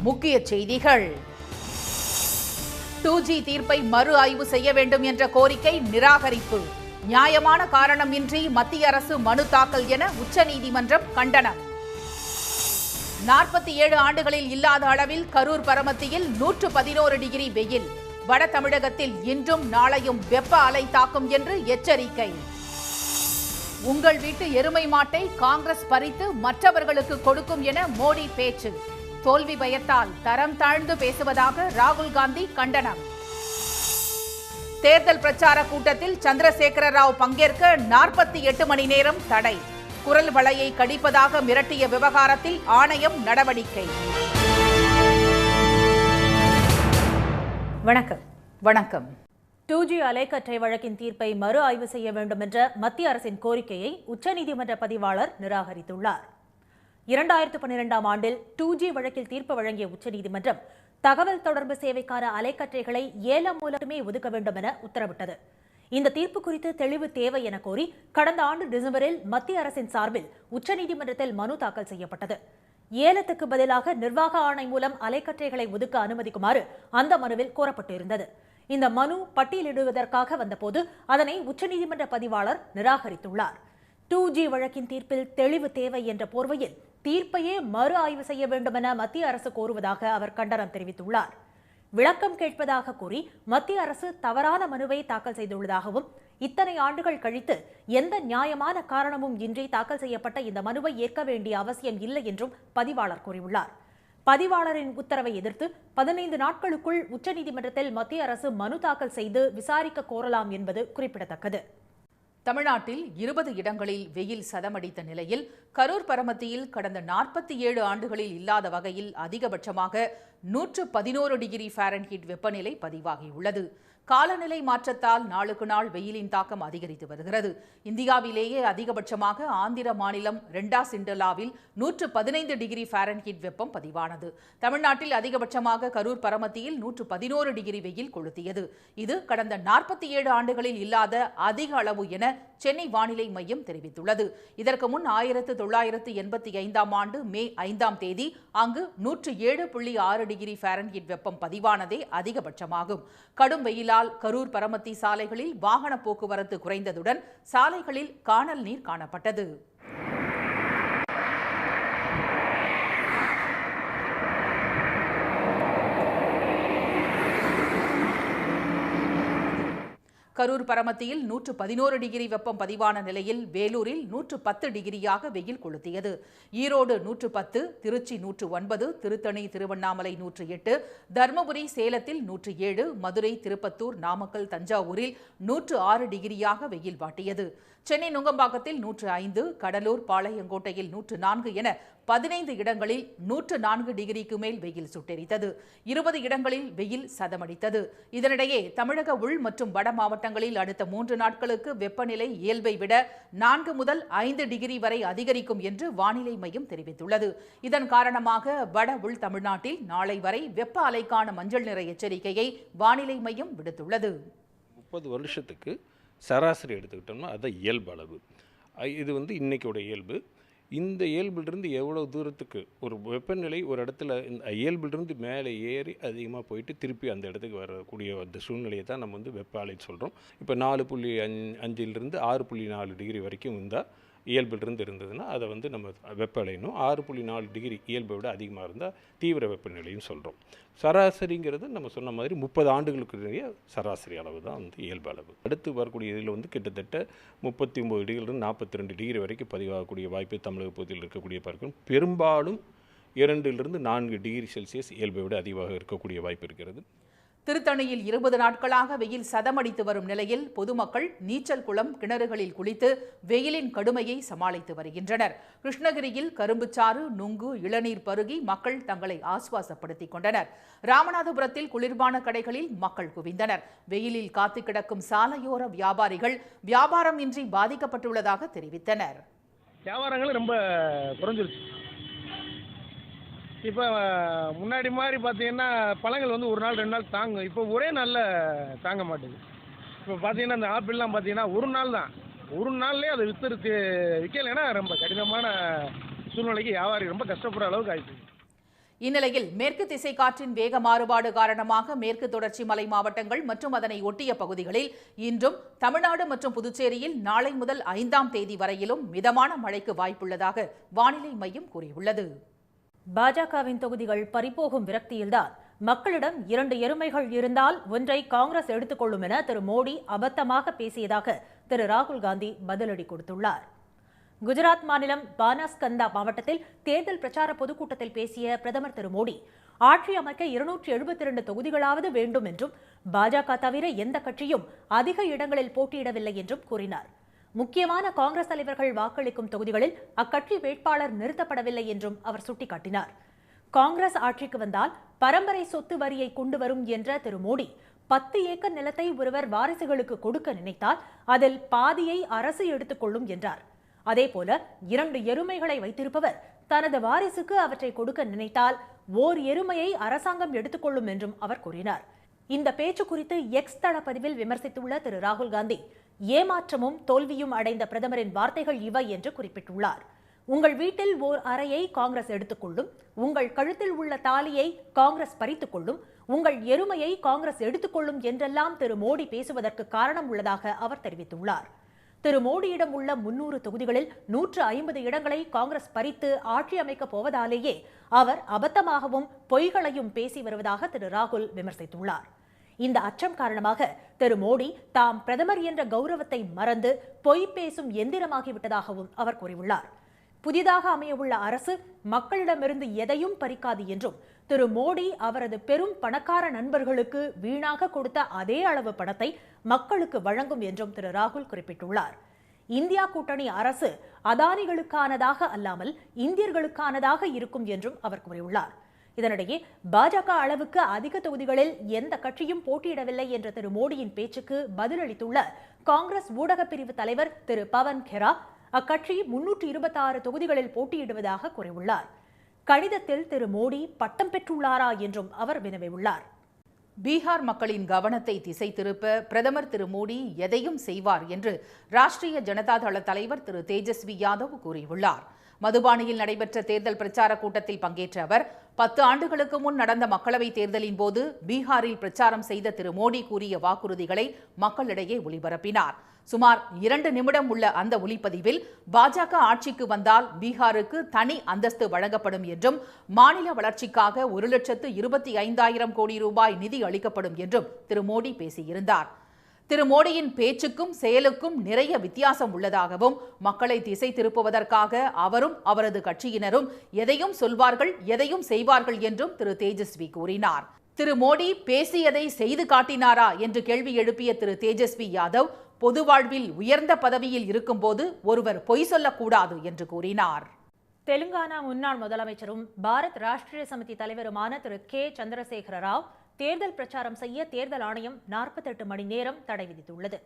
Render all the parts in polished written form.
முக்கிய செய்திகள். 2G தீர்ப்பை மறு ஆய்வு செய்ய வேண்டும் என்ற கோரிக்கை நிராகரிப்பு. நியாயமான காரணமின்றி மத்திய அரசு மனு தாக்கல் என உச்சநீதிமன்றம் கண்டனம். 47 ஆண்டுகளில் இல்லாத அளவில் கரூர் பரமத்தியில் 111 டிகிரி வெயில். வட தமிழகத்தில் இன்றும் நாளையும் வெப்ப அலை தாக்கும் என்று எச்சரிக்கை. உங்கள் வீட்டு எருமை மாட்டை காங்கிரஸ் பறித்து மற்றவர்களுக்கு கொடுக்கும் என மோடி பேச்சு. தோல்வி பயத்தால் தரம் தாழ்ந்து பேசுவதாக ராகுல் காந்தி கண்டனம். தேர்தல் பிரச்சார கூட்டத்தில் சந்திரசேகர ராவ் பங்கேற்க 48 மணி நேரம் தடை. குரல் வளையை கடிப்பதாக மிரட்டிய விவகாரத்தில் ஆணையம் நடவடிக்கை. வணக்கம். 2G அலைக்கற்றை வழக்கின் தீர்ப்பை மறு ஆய்வு செய்ய வேண்டும் என்ற மத்திய அரசின் கோரிக்கையை உச்சநீதிமன்ற பதிவாளர் நிராகரித்துள்ளார். 2012ஆம் ஆண்டில் 2G வழக்கில் தீர்ப்பு வழங்கிய உச்சநீதிமன்றம் தகவல் தொடர்பு சேவைக்கான அலைக்கற்றைகளை ஏலம் மூலமே ஒதுக்க வேண்டும் என உத்தரவிட்டது. இந்த தீர்ப்பு குறித்து தெளிவு தேவை என கோரி கடந்த ஆண்டு டிசம்பரில் மத்திய அரசின் சார்பில் உச்சநீதிமன்றத்தில் மனு தாக்கல் செய்யப்பட்டது. ஏலத்துக்கு பதிலாக நிர்வாக ஆணை மூலம் அலைக்கற்றைகளை ஒதுக்க அனுமதிக்குமாறு அந்த மனுவில் கோரப்பட்டிருந்தது. இந்த மனு பட்டியலிடுவதற்காக வந்தபோது அதனை உச்சநீதிமன்ற பதிவாளர் நிராகரித்துள்ளார். 2G வழக்கின் தீர்ப்பில் தெளிவு தேவை என்ற போர்வையில் தீர்ப்பையே மறு ஆய்வு செய்ய வேண்டும் என மத்திய அரசு கோருவதாக அவர் கண்டனம் தெரிவித்துள்ளார். விளக்கம் கேட்பதாக கூறி மத்திய அரசு தவறான மனுவை தாக்கல் செய்துள்ளதாகவும் இத்தனை ஆண்டுகள் கழித்து எந்த நியாயமான காரணமும் இன்றி தாக்கல் செய்யப்பட்ட இந்த மனுவை ஏற்க வேண்டிய அவசியம் இல்லை என்றும் பதிவாளர் கூறியுள்ளார். பதிவாளரின் உத்தரவை எதிர்த்து 15 நாட்களுக்குள் உச்சநீதிமன்றத்தில் மத்திய அரசு மனு தாக்கல் செய்து விசாரிக்க கோரலாம் என்பது குறிப்பிடத்தக்கது. தமிழ்நாட்டில் 20 இடங்களில் வெயில் சதமடித்த நிலையில் கரூர் பரமத்தியில் கடந்த 47 ஆண்டுகளில் இல்லாத வகையில் அதிகபட்சமாக 111 டிகிரி ஃபாரன்ஹீட் வெப்பநிலை பதிவாகியுள்ளது. காலநிலை மாற்றத்தால் நாளுக்கு நாள் வெயிலின் தாக்கம் அதிகரித்து வருகிறது. இந்தியாவிலேயே அதிகபட்சமாக ஆந்திர மாநிலம் ரெண்டா சிண்டலாவில் 115 டிகிரி ஃபாரன்ஹீட் வெப்பம் பதிவானது. தமிழ்நாட்டில் அதிகபட்சமாக கரூர் பரமத்தியில் 111 டிகிரி வெயில் கொளுத்தியது. இது கடந்த 47 ஆண்டுகளில் இல்லாத அதிக அளவு என சென்னை வானிலை மையம் தெரிவித்துள்ளது. இதற்கு முன் 1985ஆம் ஆண்டு மே 5ஆம் தேதி அங்கு 107.6 டிகிரி ஃபாரன்ஹீட் வெப்பம் பதிவானதே அதிகபட்சமாகும். கடும் வெயிலால் கரூர் பரமத்தி சாலைகளில் வாகன போக்குவரத்து குறைந்ததுடன் சாலைகளில் கானல் நீர் காணப்பட்டது. கரூர் பரமத்தியில் 111 டிகிரி வெப்பம் பதிவான நிலையில் வேலூரில் 110 டிகிரியாக வெயில் கொளுத்தியது. ஈரோடு 110, திருச்சி 109, திருத்தணி திருவண்ணாமலை 108, தர்மபுரி சேலத்தில் 107, மதுரை திருப்பத்தூர் நாமக்கல் தஞ்சாவூரில் 106 டிகிரியாக வெயில் வாட்டியது. சென்னை நுங்கம்பாக்கத்தில் 105, கடலூர் பாளையங்கோட்டையில் 104 என 15 இடங்களில் 104 டிகிரிக்கு மேல் வெயில் சுட்டெரித்தது. 20 இடங்களில் வெயில் சதமடித்தது. இதனிடையே தமிழக உள் மற்றும் வட மாவட்டங்களில் அடுத்த 3 நாட்களுக்கு வெப்பநிலை இயல்பை விட 4 முதல் 5 டிகிரி வரை அதிகரிக்கும் என்று வானிலை மையம் தெரிவித்துள்ளது. இதன் காரணமாக வட உள் தமிழ்நாட்டில் நாளை வரை வெப்ப அலைக்கான மஞ்சள் நிற எச்சரிக்கையை வானிலை மையம் விடுத்துள்ளது. 30 வருஷத்துக்கு சராசரி எடுத்துக்கிட்டோம்னா அதுதான் இயல்பு அளவு. இது இன்னைக்கோட இயல்பு. இந்த இயல்பிலிருந்து எவ்வளோ தூரத்துக்கு ஒரு வெப்பநிலை ஒரு இடத்துல இந்த இயல்பிலிருந்து மேலே ஏறி அதிகமாக போயிட்டு திருப்பி அந்த இடத்துக்கு வரக்கூடிய அந்த சூழ்நிலையை தான் நம்ம வெப்ப அலைன்னு சொல்கிறோம். இப்போ 4.5 6.4 டிகிரி வரைக்கும் இருந்தால் இயல்பிலிருந்து இருந்ததுன்னா அதை நம்ம வெப்ப அலைனும், 6.4 டிகிரி இயல்பை விட அதிகமாக இருந்தால் தீவிர வெப்பநிலையும் சொல்கிறோம். சராசரிங்கிறது நம்ம சொன்ன மாதிரி 30 ஆண்டுகளுக்குரிய சராசரி அளவு தான் இயல்பு அளவு. அடுத்து வரக்கூடிய இதில் கிட்டத்தட்ட 39 டிகிரிலிருந்து 42 டிகிரி வரைக்கும் பதிவாகக்கூடிய வாய்ப்பு தமிழக பகுதியில் இருக்கக்கூடிய பார்க்கணும். பெரும்பாலும் 2 to 4 டிகிரி செல்சியஸ் இயல்பை விட அதிகமாக இருக்கக்கூடிய வாய்ப்பு இருக்கிறது. திருத்தணியில் 20 நாட்களாக வெயில் சதமடித்து வரும் நிலையில் பொதுமக்கள் நீச்சல் குளம், கிணறுகளில் குளித்து வெயிலின் கடுமையை சமாளித்து வருகின்றனர். கிருஷ்ணகிரியில் கரும்புச்சாறு, நுங்கு, இளநீர் பருகி மக்கள் தங்களை ஆசுவாசப்படுத்திக் கொண்டனர். ராமநாதபுரத்தில் குளிர்பான கடைகளில் மக்கள் குவிந்தனர். வெயிலில் காத்து கிடக்கும் சாலையோர வியாபாரிகள் வியாபாரம் இன்றி பாதிக்கப்பட்டுள்ளதாக தெரிவித்தனர். வியாபாரங்கள் ரொம்ப குறைஞ்சிருச்சு. இப்போ முன்னாடி மாதிரி பார்த்தீங்கன்னா பழங்கள் ஒரு நாள் 2 நாள் தாங்கும். இப்போ ஒரே நாளில் தாங்க மாட்டேங்குது. இப்போ பார்த்தீங்கன்னா இந்த ஆப்பிள்லாம் பார்த்தீங்கன்னா ஒரு நாள் தான், ஒரு நாள்லேயே அதை விற்கலைன்னா ரொம்ப கடினமான சூழ்நிலைக்கு வியாபாரி ரொம்ப கஷ்டப்படுற அளவுக்கு ஆயிடுச்சு. இந்நிலையில் மேற்கு திசை காற்றின் வேக மாறுபாடு காரணமாக மேற்கு தொடர்ச்சி மலை மாவட்டங்கள் மற்றும் அதனை ஒட்டிய பகுதிகளில் இன்றும் தமிழ்நாடு மற்றும் புதுச்சேரியில் நாளை முதல் 5ஆம் தேதி வரையிலும் மிதமான மழைக்கு வாய்ப்புள்ளதாக வானிலை மையம் கூறியுள்ளது. பாஜகவின் தொகுதிகள் பறிபோகும் விரக்தியில்தான் மக்களிடம் 2 எருமைகள் இருந்தால் ஒன்றை காங்கிரஸ் எடுத்துக்கொள்ளும் என திரு மோடி அபத்தமாக பேசியதாக திரு ராகுல் காந்தி பதிலடி கொடுத்துள்ளார். குஜராத் மாநிலம் பானாஸ்கந்தா மாவட்டத்தில் தேர்தல் பிரச்சார பொதுக்கூட்டத்தில் பேசிய பிரதமர் திரு மோடி ஆட்சி அமைக்க 272 தொகுதிகளாவது வேண்டும் என்றும் பாஜக தவிர எந்த கட்சியும் அதிக இடங்களில் போட்டியிடவில்லை என்றும் கூறினார். முக்கியமான காங்கிரஸ் தலைவர்கள் வாக்களிக்கும் தொகுதிகளில் அக்கட்சி வேட்பாளர் நிறுத்தப்படவில்லை என்றும் அவர் சுட்டிக்காட்டினார். காங்கிரஸ் ஆட்சிக்கு வந்தால் பரம்பரை சொத்து வரியை கொண்டு வரும் என்ற திரு மோடி 10 ஏக்கர் நிலத்தை ஒருவர் வாரிசுகளுக்கு கொடுக்க நினைத்தால் அதில் பாதியை அரசு எடுத்துக்கொள்ளும் என்றார். அதேபோல 2 எருமைகளை வைத்திருப்பவர் தனது வாரிசுக்கு அவற்றை கொடுக்க நினைத்தால் ஓர் எருமையை அரசாங்கம் எடுத்துக்கொள்ளும் என்றும் அவர் கூறினார். இந்த பேச்சு குறித்து எக்ஸ் தளப்பதிவில் விமர்சித்துள்ள திரு ராகுல் காந்தி ஏமாற்றமும் தோல்வியும் அடைந்த பிரதமரின் வார்த்தைகள் இவை என்று குறிப்பிட்டுள்ளார். உங்கள் வீட்டில் ஓர் அறையை காங்கிரஸ் எடுத்துக்கொள்ளும், உங்கள் கழுத்தில் உள்ள தாலியை காங்கிரஸ் பறித்துக் கொள்ளும், உங்கள் எருமையை காங்கிரஸ் எடுத்துக்கொள்ளும் என்றெல்லாம் திரு மோடி பேசுவதற்கு காரணம் உள்ளதாக அவர் தெரிவித்துள்ளார். திரு மோடியிடம் உள்ள 300 தொகுதிகளில் 150 இடங்களை காங்கிரஸ் பறித்து ஆட்சி அமைக்கப் போவதாலேயே அவர் அபத்தமாகவும் பொய்களையும் பேசி வருவதாக திரு ராகுல் விமர்சித்துள்ளார். இந்த அச்சம் காரணமாக திரு மோடி தாம் பிரதமர் என்ற கௌரவத்தை மறந்து பொய் பேசும் எந்திரமாகிவிட்டதாகவும் அவர் கூறியுள்ளார். புதிதாக அமையவுள்ள அரசு மக்களிடமிருந்து எதையும் பறிக்காது என்றும் திரு மோடி அவரது பெரும் பணக்கார நண்பர்களுக்கு வீணாக கொடுத்த அதே அளவு பணத்தை மக்களுக்கு வழங்கும் என்றும் திரு ராகுல் குறிப்பிட்டுள்ளார். இந்தியா கூட்டணி அரசு அதானிகளுக்கானதாக அல்லாமல் இந்தியர்களுக்கானதாக இருக்கும் என்றும் அவர் கூறியுள்ளார். இதனிடையே பாஜக அளவுக்கு அதிக தொகுதிகளில் எந்த கட்சியும் போட்டியிடவில்லை என்ற திரு மோடியின் பேச்சுக்கு பதிலளித்துள்ள காங்கிரஸ் ஊடகப் பிரிவு தலைவர் திரு பவன் கெரா அக்கட்சி 326 தொகுதிகளில் போட்டியிடுவதாக கூறியுள்ளார். கடிதத்தில் திரு மோடி பட்டம் பெற்றுள்ளாரா என்றும் அவர் வினவியுள்ளார். பீகார் மக்களின் கவனத்தை திசை திருப்ப பிரதமர் திரு மோடி எதையும் செய்வார் என்று ராஷ்டிரிய ஜனதா தள தலைவர் திரு தேஜஸ்வி யாதவ் கூறியுள்ளார். மதுபானியில் நடைபெற்ற தேர்தல் பிரச்சார கூட்டத்தில் பங்கேற்ற அவர் 10 ஆண்டுகளுக்கு முன் நடந்த மக்களவைத் தேர்தலின் போது பீகாரில் பிரச்சாரம் செய்த திரு மோடி கூறிய வாக்குறுதிகளை மக்களிடையே ஒளிபரப்பினார். சுமார் 2 நிமிடம் உள்ள அந்த ஒளிப்பதிவில் பாஜக ஆட்சிக்கு வந்தால் பீகாருக்கு தனி அந்தஸ்து வழங்கப்படும் என்றும் மாநில வளர்ச்சிக்காக 1,25,000 கோடி ரூபாய் நிதி அளிக்கப்படும் என்றும் திரு மோடி பேசியிருந்தார். திரு மோடியின் பேச்சுக்கும் செயலுக்கும் நிறைய வித்தியாசம் உள்ளதாகவும் மக்களை திசை திருப்புவதற்காக அவரும் அவரது கட்சியினரும் எதையும் சொல்வார்கள், எதையும் செய்வார்கள் என்றும் திரு தேஜஸ்வி கூறினார். திரு மோடி பேசியதை செய்து காட்டினாரா என்று கேள்வி எழுப்பிய திரு தேஜஸ்வி யாதவ் பொது வாழ்வில் உயர்ந்த பதவியில் இருக்கும்போது ஒருவர் பொய் சொல்லக்கூடாது என்று கூறினார். தெலுங்கானா முன்னாள் முதலமைச்சரும் பாரத் ராஷ்டிரிய சமிதி தலைவருமான திரு கே சந்திரசேகர ராவ் தேர்தல் பிரச்சாரம் செய்ய தேர்தல் ஆணையம் 48 மணி நேரம் தடை விதித்துள்ளது.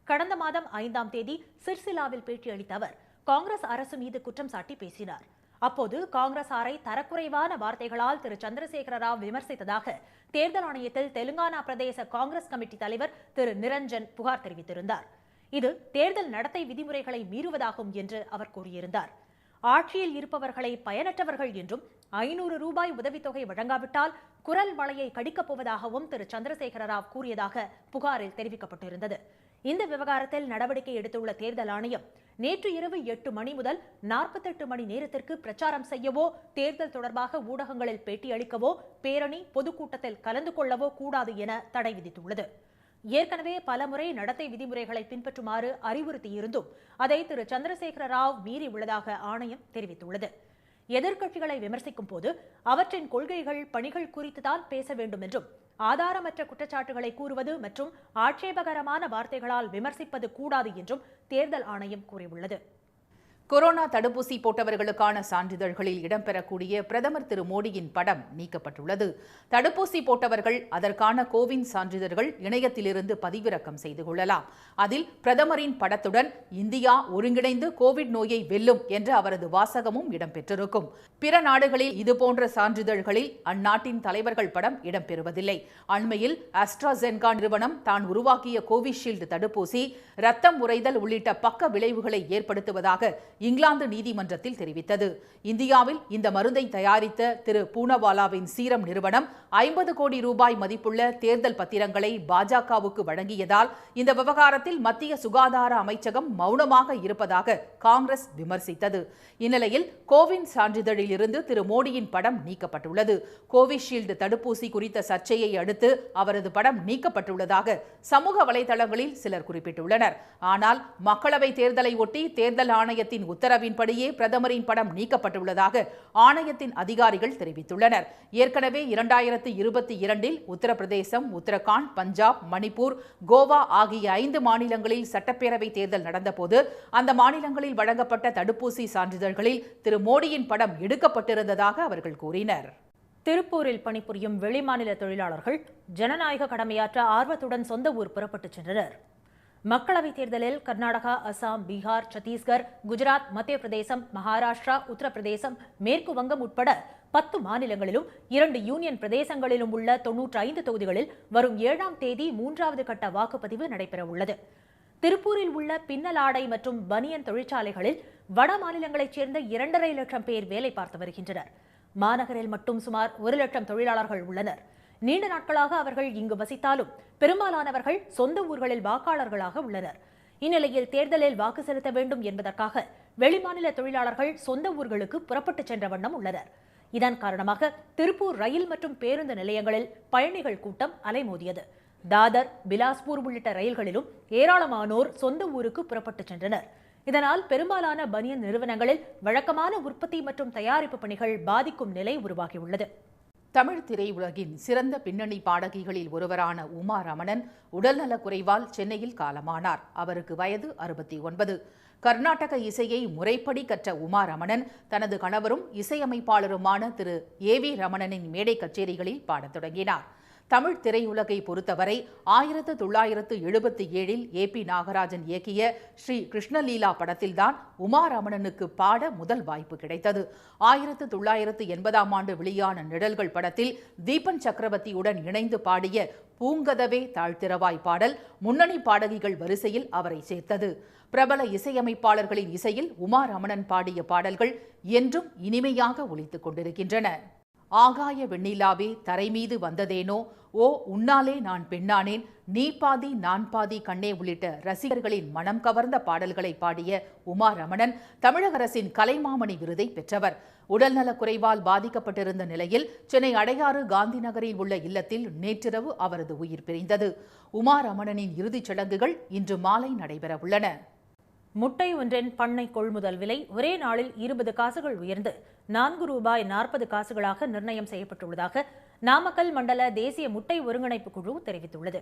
கடந்த மாதம் 5ஆம் தேதி சிர்சிலாவில் பேட்டியளித்த அவர் காங்கிரஸ் அரசு மீது குற்றம் சாட்டி பேசினார். அப்போது காங்கிரசாரை தரக்குறைவான வார்த்தைகளால் திரு சந்திரசேகர ராவ் விமர்சித்ததாக தேர்தல் ஆணையத்தில் தெலுங்கானா பிரதேச காங்கிரஸ் கமிட்டி தலைவர் திரு நிரஞ்சன் புகார் தெரிவித்திருந்தார். இது தேர்தல் நடத்தை விதிமுறைகளை மீறுவதாகும் என்று அவர் கூறியிருந்தார். ஆட்சியில் இருப்பவர்களை பயனற்றவர்கள் என்றும் 500 ரூபாய் உதவித்தொகை வழங்காவிட்டால் குரல் வளையை கடிக்கப் போவதாகவும் திரு சந்திரசேகர ராவ் கூறியதாக புகாரில் தெரிவிக்கப்பட்டிருந்தது. இந்த விவகாரத்தில் நடவடிக்கை எடுத்துள்ள தேர்தல் ஆணையம் நேற்று இரவு 8 மணி முதல் 48 மணி நேரத்திற்கு பிரச்சாரம் செய்யவோ, தேர்தல் தொடர்பாக ஊடகங்களில் பேட்டியளிக்கவோ, பேரணி பொதுக்கூட்டத்தில் கலந்து கொள்ளவோ கூடாது என தடை விதித்துள்ளது. ஏற்கனவே பலமுறை நடத்தை விதிமுறைகளை பின்பற்றுமாறு அறிவுறுத்தியிருந்தும் அதை திரு சந்திரசேகர ராவ் மீறி உள்ளதாக ஆணையம் தெரிவித்துள்ளது. எதிர்க்கட்சிகளை விமர்சிக்கும் போது அவற்றின் கொள்கைகள், பணிகள் குறித்துதான் பேச வேண்டும் என்றும் ஆதாரமற்ற குற்றச்சாட்டுகளை கூறுவது மற்றும் ஆட்சேபகரமான வார்த்தைகளால் விமர்சிப்பது கூடாது என்றும் தேர்தல் ஆணையம் கூறியுள்ளது. கொரோனா தடுப்பூசி போட்டவர்களுக்கான சான்றிதழ்களில் இடம்பெறக்கூடிய பிரதமர் திரு மோடியின் படம் நீக்கப்பட்டுள்ளது. தடுப்பூசி போட்டவர்கள் அதற்கான கோவின் சான்றிதழ்கள் இணையத்திலிருந்து பதிவிறக்கம் செய்து கொள்ளலாம். அதில் பிரதமரின் படத்துடன் இந்தியா ஒருங்கிணைந்து கோவிட் நோயை வெல்லும் என்ற அவரது வாசகமும் இடம்பெற்றிருக்கும். பிற நாடுகளில் இதுபோன்ற சான்றிதழ்களில் அந்நாட்டின் தலைவர்கள் படம் இடம்பெறுவதில்லை. அண்மையில் ஆஸ்ட்ராசென்கா நிறுவனம் தான் உருவாக்கிய கோவிஷீல்டு தடுப்பூசி ரத்தம் உறைதல் உள்ளிட்ட பக்க விளைவுகளை ஏற்படுத்துவதாக இங்கிலாந்து நீதிமன்றத்தில் தெரிவித்தது. இந்தியாவில் இந்த மருந்தை தயாரித்த திரு பூனவாலாவின் சீரம் நிறுவனம் 50 கோடி ரூபாய் மதிப்புள்ள தேர்தல் பத்திரங்களை பாஜகவுக்கு வழங்கியதால் இந்த விவகாரத்தில் மத்திய சுகாதார அமைச்சகம் மௌனமாக இருப்பதாக காங்கிரஸ் விமர்சித்தது. இந்நிலையில் கோவின் சான்றிதழில் இருந்து திரு மோடியின் படம் நீக்கப்பட்டுள்ளது. கோவிஷீல்டு தடுப்பூசி குறித்த சர்ச்சையை அடுத்து அவரது படம் நீக்கப்பட்டுள்ளதாக சமூக வலைதளங்களில் சிலர் குறிப்பிட்டுள்ளனர். ஆனால் மக்களவை தேர்தலை ஒட்டி தேர்தல் ஆணையத்தின் உத்தரவின்படியே பிரதமரின் படம் நீக்கப்பட்டுள்ளதாக ஆணையத்தின் அதிகாரிகள் தெரிவித்துள்ளனர். ஏற்கனவே 2022இல் உத்தரப்பிரதேசம், உத்தரகாண்ட், பஞ்சாப், மணிப்பூர், கோவா ஆகிய 5 மாநிலங்களில் சட்டப்பேரவை தேர்தல் நடந்தபோது அந்த மாநிலங்களில் வழங்கப்பட்ட தடுப்பூசி சான்றிதழ்களில் திரு மோடியின் படம் எடுக்கப்பட்டிருந்ததாக அவர்கள் கூறினர். திருப்பூரில் பணிபுரியும் வெளிமாநில தொழிலாளர்கள் ஜனநாயக கடமையாற்ற ஆர்வத்துடன் சொந்த ஊர் புறப்பட்டுச் சென்றனர். மக்களவைத் தேர்தலில் கர்நாடகா, அசாம், பீகார், சத்தீஸ்கர், குஜராத், மத்திய பிரதேசம், மகாராஷ்டிரா, உத்தரப்பிரதேசம், மேற்கு வங்கம் உட்பட 10 மாநிலங்களிலும் 2 யூனியன் பிரதேசங்களிலும் உள்ள 95 தொகுதிகளில் வரும் 7ஆம் தேதி 3வது கட்ட வாக்குப்பதிவு நடைபெறவுள்ளது. திருப்பூரில் உள்ள பின்னலாடை மற்றும் பனியன் தொழிற்சாலைகளில் வட மாநிலங்களைச் சேர்ந்த 2.5 லட்சம் பேர் வேலை பார்த்து வருகின்றனர். மாநகரில் மட்டும் சுமார் 1 லட்சம் தொழிலாளர்கள் உள்ளனர். நீண்ட நாட்களாக அவர்கள் இங்கு வசித்தாலும் பெரும்பாலானவர்கள் சொந்த ஊர்களில் வாக்காளர்களாக உள்ளனர். இந்நிலையில் தேர்தலில் வாக்கு செலுத்த வேண்டும் என்பதற்காக வெளிமாநில தொழிலாளர்கள் சொந்த ஊர்களுக்கு புறப்பட்டுச் சென்ற வண்ணம் உள்ளனர். இதன் காரணமாக திருப்பூர் ரயில் மற்றும் பேருந்து நிலையங்களில் பயணிகள் கூட்டம் அலைமோதியது. தாதர், பிலாஸ்பூர் உள்ளிட்ட ரயில்களிலும் ஏராளமானோர் சொந்த ஊருக்கு புறப்பட்டுச் சென்றனர். இதனால் பெரும்பாலான பனியன் நிறுவனங்களில் வழக்கமான உற்பத்தி மற்றும் தயாரிப்பு பணிகள் பாதிக்கும் நிலை உருவாகியுள்ளது. தமிழ் திரையுலகின் சிறந்த பின்னணி பாடகிகளில் ஒருவரான உமா ரமணன் உடல்நலக் குறைவால் சென்னையில் காலமானார். அவருக்கு வயது 69. கர்நாடக இசையை முறைப்படி கற்ற உமா ரமணன் தனது கணவரும் இசையமைப்பாளருமான திரு ஏ.வி. ரமணனின் மேடை கச்சேரிகளில் பாடத் தொடங்கினார். தமிழ் திரையுலகை பொறுத்தவரை 1977இல் ஏ.பி. நாகராஜன் இயக்கிய ஸ்ரீ கிருஷ்ணலீலா படத்தில்தான் உமா ரமணனுக்கு பாட முதல் வாய்ப்பு கிடைத்தது. 1980ஆம் ஆண்டு வெளியான நிழல்கள் படத்தில் தீபன் சக்கரவர்த்தியுடன் இணைந்து பாடிய பூங்கதவே தாழ்த்திரவாய் பாடல் முன்னணி பாடகிகள் வரிசையில் அவரை சேர்த்தது. பிரபல இசையமைப்பாளர்களின் இசையில் உமா ரமணன் பாடிய பாடல்கள் என்றும் இனிமையாக ஒலித்துக் கொண்டிருக்கின்றன. ஆகாய வெண்ணிலாவே தரை மீது வந்ததேனோ, ஓ உன்னாலே நான் பெண்ணானேன், நீ பாதி நான் பாதி கண்ணே உள்ளிட்ட ரசிகர்களின் மனம் கவர்ந்த பாடல்களை பாடிய உமா ரமணன் தமிழக அரசின் கலைமாமணி விருதை பெற்றவர். உடல்நலக் குறைவால் பாதிக்கப்பட்டிருந்த நிலையில் சென்னை அடையாறு காந்தி நகரில் உள்ள இல்லத்தில் நேற்றிரவு அவரது உயிர் பிரிந்தது. உமா ரமணனின் இறுதிச் சடங்குகள் இன்று மாலை நடைபெறவுள்ளன. முட்டை ஒன்றின் பண்ணை கொள்முதல் விலை ஒரே நாளில் 20 காசுகள் உயர்ந்து ₹4.40 நிர்ணயம் செய்யப்பட்டுள்ளதாக நாமக்கல் மண்டல தேசிய முட்டை ஒருங்கிணைப்பு குழு தெரிவித்துள்ளது.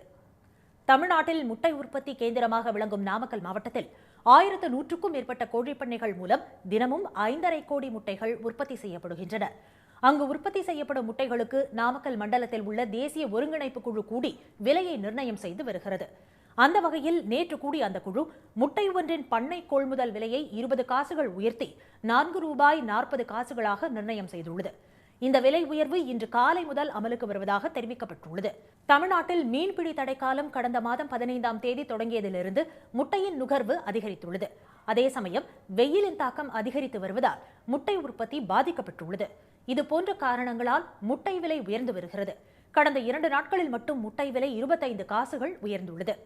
தமிழ்நாட்டில் முட்டை உற்பத்தி கேந்திரமாக விளங்கும் நாமக்கல் மாவட்டத்தில் 1100க்கும் மேற்பட்ட கோழிப்பண்ணைகள் மூலம் தினமும் 5.5 கோடி முட்டைகள் உற்பத்தி செய்யப்படுகின்றன. அங்கு உற்பத்தி செய்யப்படும் முட்டைகளுக்கு நாமக்கல் மண்டலத்தில் உள்ள தேசிய ஒருங்கிணைப்பு குழு கூடி விலையை நிர்ணயம் செய்து வருகிறது. அந்த வகையில் நேற்று கூடிய அந்த குழு முட்டை ஒன்றின் பண்ணை கொள்முதல் விலையை 20 காசுகள் உயர்த்தி ₹4.40 நிர்ணயம் செய்துள்ளது. இந்த விலை உயர்வு இன்று காலை முதல் அமலுக்கு வருவதாக தெரிவிக்கப்பட்டுள்ளது. தமிழ்நாட்டில் மீன்பிடி தடைக்காலம் கடந்த மாதம் 15ஆம் தேதி தொடங்கியதிலிருந்து முட்டையின் நுகர்வு அதிகரித்துள்ளது. அதே சமயம் வெயிலின் தாக்கம் அதிகரித்து வருவதால் முட்டை உற்பத்தி பாதிக்கப்பட்டுள்ளது. இதுபோன்ற காரணங்களால் முட்டை விலை உயர்ந்து வருகிறது. கடந்த 2 நாட்களில் மட்டும் முட்டை விலை 25 காசுகள் உயர்ந்துள்ளது.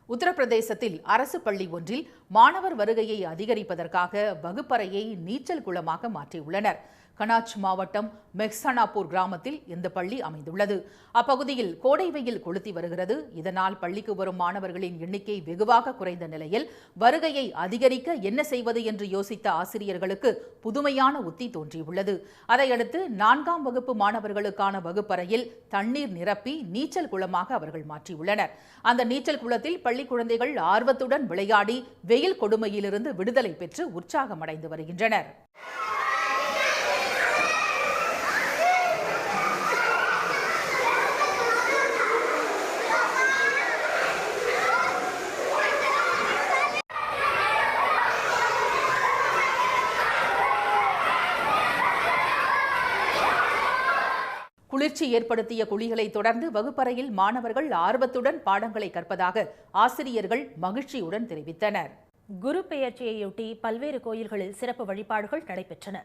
உத்தரப்பிரதேசத்தில் அரசு பள்ளி ஒன்றில் மாணவர் வருகையை அதிகரிப்பதற்காக வகுப்பறையை நீச்சல் குளமாக மாற்றியுள்ளனர். கனாச் மாவட்டம் மெஹ்சானாப்பூர் கிராமத்தில் இந்த பள்ளி அமைந்துள்ளது. அப்பகுதியில் கோடை வெயில் கொளுத்தி வருகிறது. இதனால் பள்ளிக்கு வரும் மாணவர்களின் எண்ணிக்கை வெகுவாக குறைந்த நிலையில் வருகையை அதிகரிக்க என்ன செய்வது என்று யோசித்த ஆசிரியர்களுக்கு புதுமையான உத்தி தோன்றியுள்ளது. அதையடுத்து 4ஆம் வகுப்பு மாணவர்களுக்கான வகுப்பறையில் தண்ணீர் நிரப்பி நீச்சல் குளமாக அவர்கள் மாற்றியுள்ளனர். அந்த நீச்சல் குளத்தில் பள்ளி குழந்தைகள் ஆர்வத்துடன் விளையாடி வெயில் கொடுமையிலிருந்து விடுதலை பெற்று உற்சாகமடைந்து வருகின்றனர். குளிர்ச்சி ஏற்படுத்திய குழிகளை தொடர்ந்து வகுப்பறையில் மாணவர்கள் ஆர்வத்துடன் பாடங்களை கற்பதாக ஆசிரியர்கள் மகிழ்ச்சியுடன் தெரிவித்தனர். குரு பெயர்ச்சியையொட்டி பல்வேறு கோயில்களில் சிறப்பு வழிபாடுகள் நடைபெற்றன.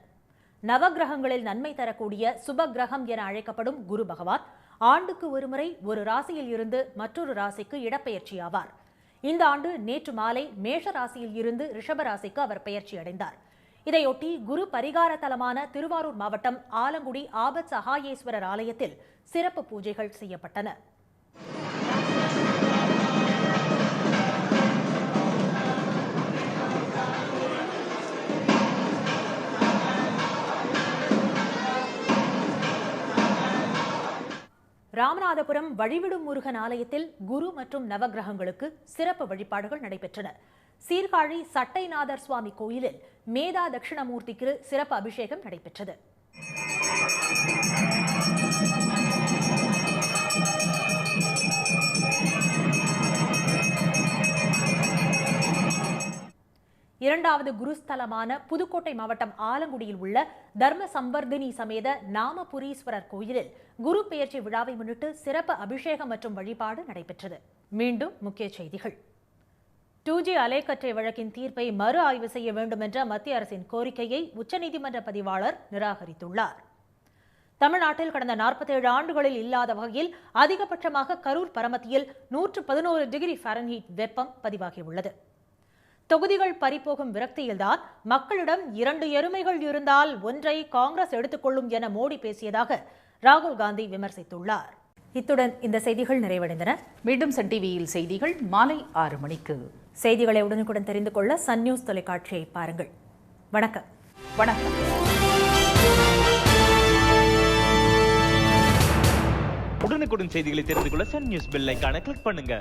நவகிரகங்களில் நன்மை தரக்கூடிய சுபகிரகம் என அழைக்கப்படும் குரு பகவான் ஆண்டுக்கு ஒருமுறை ஒரு ராசியில் இருந்து மற்றொரு ராசிக்கு இடப்பெயர்ச்சியாவார். இந்த ஆண்டு நேற்று மாலை மேஷ ராசியில் இருந்து ரிஷப ராசிக்கு அவர் பெயர்ச்சி அடைந்தார். இதையொட்டி குரு பரிகார தலமான திருவாரூர் மாவட்டம் ஆலங்குடி ஆபத் சகாயேஸ்வரர் ஆலயத்தில் சிறப்பு பூஜைகள் செய்யப்பட்டன. ராமநாதபுரம் வழிவிடும் முருகன் ஆலயத்தில் குரு மற்றும் நவகிரகங்களுக்கு சிறப்பு வழிபாடுகள் நடைபெற்றன. சீர்காழி சட்டைநாதர் சுவாமி கோயிலில் மேதா தட்சிணமூர்த்திக்கு சிறப்பு அபிஷேகம் நடைபெற்றது. இரண்டாவது குருஸ்தலமான புதுக்கோட்டை மாவட்டம் ஆலங்குடியில் உள்ள தர்ம சம்பர்தினி சமேத நாமபுரீஸ்வரர் கோயிலில் குரு பெயர்ச்சி விழாவை முன்னிட்டு சிறப்பு அபிஷேகம் மற்றும் வழிபாடு நடைபெற்றது. மீண்டும் முக்கிய செய்திகள். 2G அலைக்கற்றை வழக்கின் தீர்ப்பை மறு ஆய்வு செய்ய வேண்டும் என்ற மத்திய அரசின் கோரிக்கையை உச்சநீதிமன்ற பதிவாளர் நிராகரித்துள்ளார். தமிழ்நாட்டில் கடந்த 47 ஆண்டுகளில் இல்லாத வகையில் அதிகபட்சமாக கரூர் பரமத்தியில் 111 டிகிரி ஃபாரன்ஹீட் வெப்பம் பதிவாகியுள்ளது. தொகுதிகள் பறிபோகும் விரக்தியில்தான் மக்களிடம் 2 எருமைகள் இருந்தால் ஒன்றை காங்கிரஸ் எடுத்துக்கொள்ளும் என மோடி பேசியதாக ராகுல் காந்தி விமர்சித்துள்ளார். இத்துடன் இந்த செய்திகள் நிறைவடைந்தன. மீண்டும் சன் டிவியில் செய்திகள் மாலை 6 மணிக்கு. செய்திகளை உடனுக்குடன் தெரிந்து கொள்ள சன் நியூஸ் தொலைக்காட்சியை பாருங்கள். வணக்கம். வணக்கம். உடனுக்குடன் செய்திகளை தெரிந்து கொள்ள சன் நியூஸ் பெல் ஐகானை கிளிக் பண்ணுங்க.